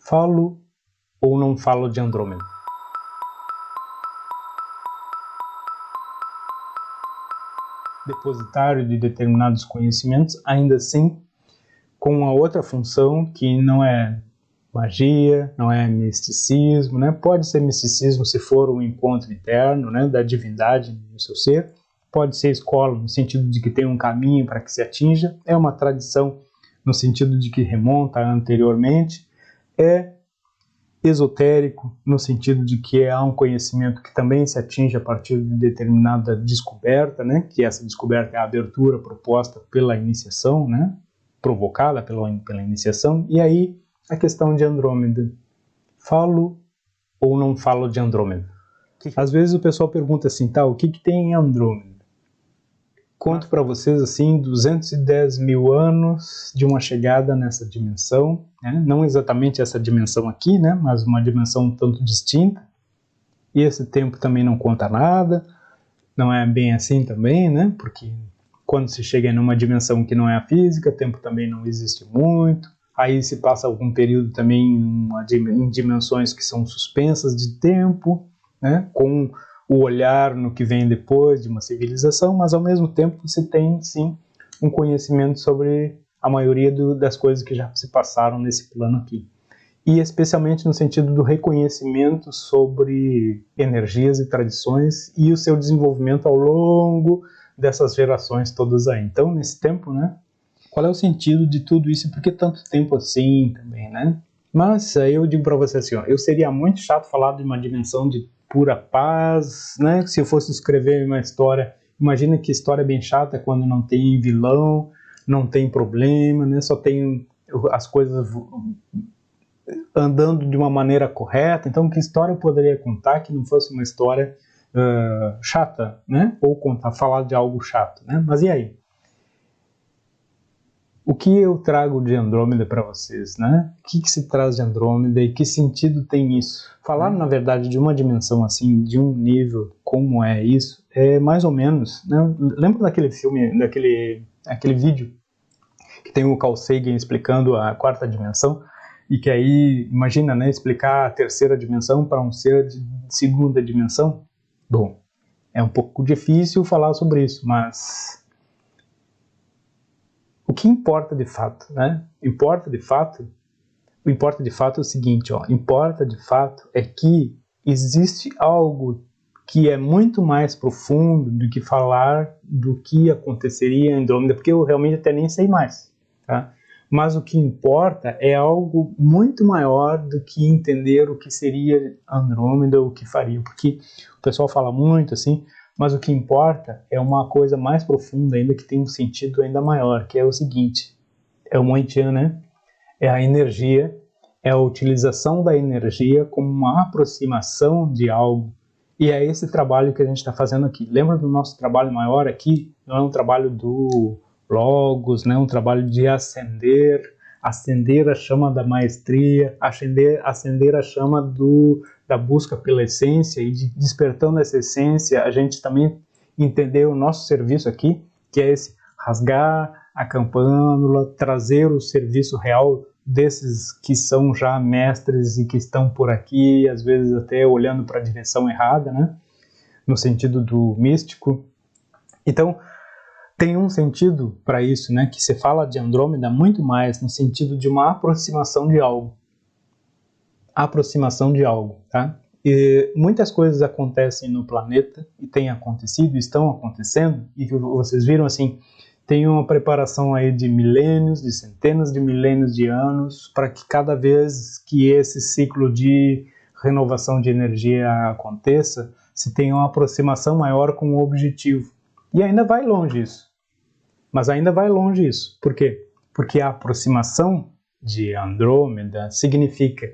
Falo ou não falo de Andrômeda? Depositário de determinados conhecimentos, ainda assim com uma outra função que não é magia, não é misticismo, né? Pode ser misticismo se for um encontro interno, né, da divindade no seu ser, pode ser escola no sentido de que tem um caminho para que se atinja, é uma tradição no sentido de que remonta anteriormente, é esotérico no sentido de que há um conhecimento que também se atinge a partir de determinada descoberta, né? Que essa descoberta é a abertura proposta pela iniciação, né? Provocada pela iniciação. E aí a questão de Andrômeda, falo ou não falo de Andrômeda? Às vezes o pessoal pergunta assim, tá, o que tem em Andrômeda? Conto para vocês assim, 210 mil anos de uma chegada nessa dimensão, né? Não exatamente essa dimensão aqui, né? Mas uma dimensão um tanto distinta. E esse tempo também não conta nada, não é bem assim também, né? Porque quando se chega em uma dimensão que não é a física, tempo também não existe muito. Aí se passa algum período também em dimensões que são suspensas de tempo, né? Com o olhar no que vem depois de uma civilização, mas ao mesmo tempo você tem, sim, um conhecimento sobre a maioria das coisas que já se passaram nesse plano aqui. E especialmente no sentido do reconhecimento sobre energias e tradições e o seu desenvolvimento ao longo dessas gerações todas aí. Então, nesse tempo, né, qual é o sentido de tudo isso? Por que tanto tempo assim também, né? Mas eu digo para você assim, ó, eu seria muito chato falar de uma dimensão de pura paz, né? Se eu fosse escrever uma história, imagina que história bem chata quando não tem vilão, não tem problema, né? Só tem as coisas andando de uma maneira correta. Então, que história eu poderia contar que não fosse uma história chata, né? Ou falar de algo chato, né? Mas e aí? O que eu trago de Andrômeda para vocês, né? O que se traz de Andrômeda e que sentido tem isso? Falar, na verdade, de uma dimensão assim, de um nível como é isso, é mais ou menos, né? Lembra daquele filme, aquele vídeo que tem o Carl Sagan explicando a quarta dimensão? E que aí, imagina, né, explicar a terceira dimensão para um ser de segunda dimensão? Bom, é um pouco difícil falar sobre isso, mas o que importa de fato, né? O importa de fato é o seguinte, ó, importa de fato é que existe algo que é muito mais profundo do que falar do que aconteceria em Andrômeda, porque eu realmente até nem sei mais, tá? Mas o que importa é algo muito maior do que entender o que seria Andrômeda, o que faria, porque o pessoal fala muito assim, mas o que importa é uma coisa mais profunda ainda, que tem um sentido ainda maior, que é o seguinte, é o Moitian, né? É a energia, é a utilização da energia como uma aproximação de algo. E é esse trabalho que a gente está fazendo aqui. Lembra do nosso trabalho maior aqui? Não é um trabalho do Logos, né? Um trabalho de acender a chama da maestria, acender a chama da busca pela essência, e de, despertando essa essência, a gente também entender o nosso serviço aqui, que é esse rasgar a campanula, trazer o serviço real desses que são já mestres e que estão por aqui, às vezes até olhando para a direção errada, né? No sentido do místico. Então, tem um sentido para isso, né? Que se fala de Andrômeda muito mais no sentido de uma aproximação de algo. Aproximação de algo, tá? E muitas coisas acontecem no planeta, e têm acontecido, estão acontecendo, e vocês viram assim, tem uma preparação aí de milênios, de centenas de milênios de anos, para que cada vez que esse ciclo de renovação de energia aconteça, se tenha uma aproximação maior com o objetivo. E ainda vai longe isso. Mas ainda vai longe isso. Por quê? Porque a aproximação de Andrômeda significa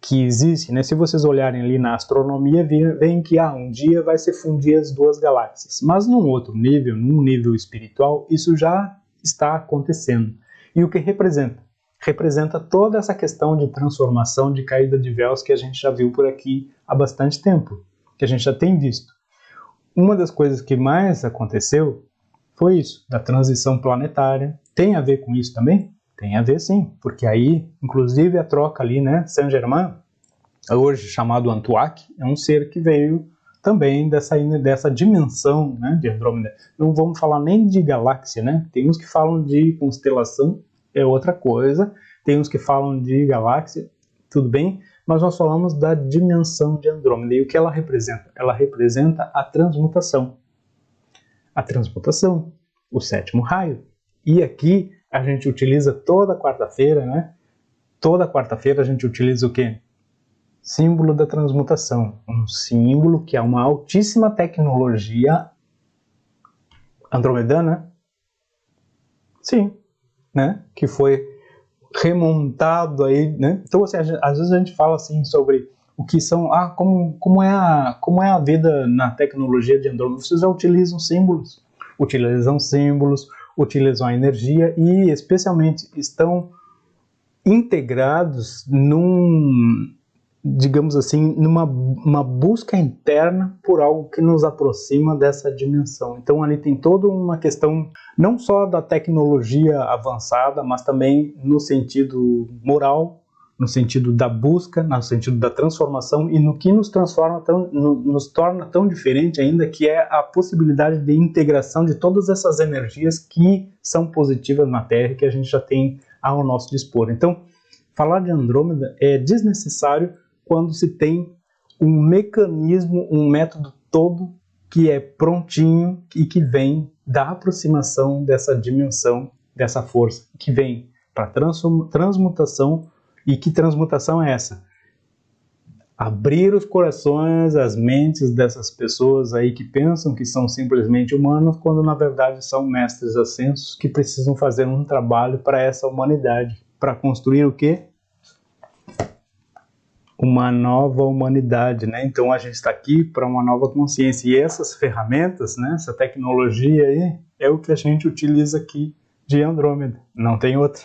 que existe, né? Se vocês olharem ali na astronomia, veem que um dia vai se fundir as duas galáxias. Mas num outro nível, num nível espiritual, isso já está acontecendo. E o que representa? Representa toda essa questão de transformação, de caída de véus que a gente já viu por aqui há bastante tempo, que a gente já tem visto. Uma das coisas que mais aconteceu foi isso, da transição planetária. Tem a ver com isso também? Tem a ver sim, porque aí, inclusive a troca ali, né, Saint-Germain, hoje chamado Antuak, é um ser que veio também dessa dimensão, né, de Andrômeda. Não vamos falar nem de galáxia, né? Tem uns que falam de constelação, é outra coisa. Tem uns que falam de galáxia, tudo bem, mas nós falamos da dimensão de Andrômeda. E o que ela representa? Ela representa a transmutação. A transmutação, o sétimo raio. E aqui a gente utiliza toda quarta-feira, né? Toda quarta-feira a gente utiliza o quê? Símbolo da transmutação, um símbolo que é uma altíssima tecnologia andromedana, sim, né? Que foi remontado aí, né? Então, assim, às vezes a gente fala assim sobre o que são, como é a vida na tecnologia de Andrômeda. Vocês já utilizam símbolos, utilizam a energia e, especialmente, estão integrados digamos assim, numa busca interna por algo que nos aproxima dessa dimensão. Então ali tem toda uma questão não só da tecnologia avançada, mas também no sentido moral, no sentido da busca, no sentido da transformação e no que nos nos torna tão diferente ainda, que é a possibilidade de integração de todas essas energias que são positivas na Terra e que a gente já tem ao nosso dispor. Então, falar de Andrômeda é desnecessário quando se tem um mecanismo, um método todo que é prontinho e que vem da aproximação dessa dimensão, dessa força, que vem para transmutação. E que transmutação é essa? Abrir os corações, as mentes dessas pessoas aí que pensam que são simplesmente humanos, quando na verdade são mestres ascensos que precisam fazer um trabalho para essa humanidade, para construir o quê? Uma nova humanidade, né? Então a gente está aqui para uma nova consciência e essas ferramentas, né? Essa tecnologia aí é o que a gente utiliza aqui de Andrômeda, não tem outra,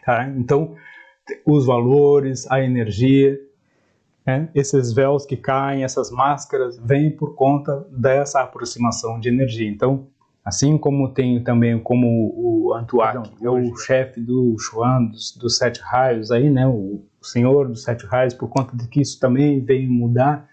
tá? Então os valores, a energia, né? Esses véus que caem, essas máscaras, vêm por conta dessa aproximação de energia. Então, assim como tem também como o Antuak, é o chefe do Xuan, dos sete raios aí, né? O senhor dos sete raios, por conta de que isso também veio mudar,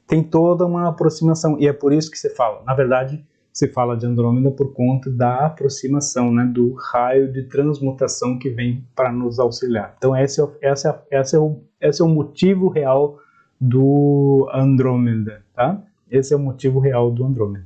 tem toda uma aproximação. E é por isso que se fala, na verdade, se fala de Andrômeda por conta da aproximação, né? Do raio de transmutação que vem para nos auxiliar. Então esse é o motivo real do Andrômeda, tá? Esse é o motivo real do Andrômeda.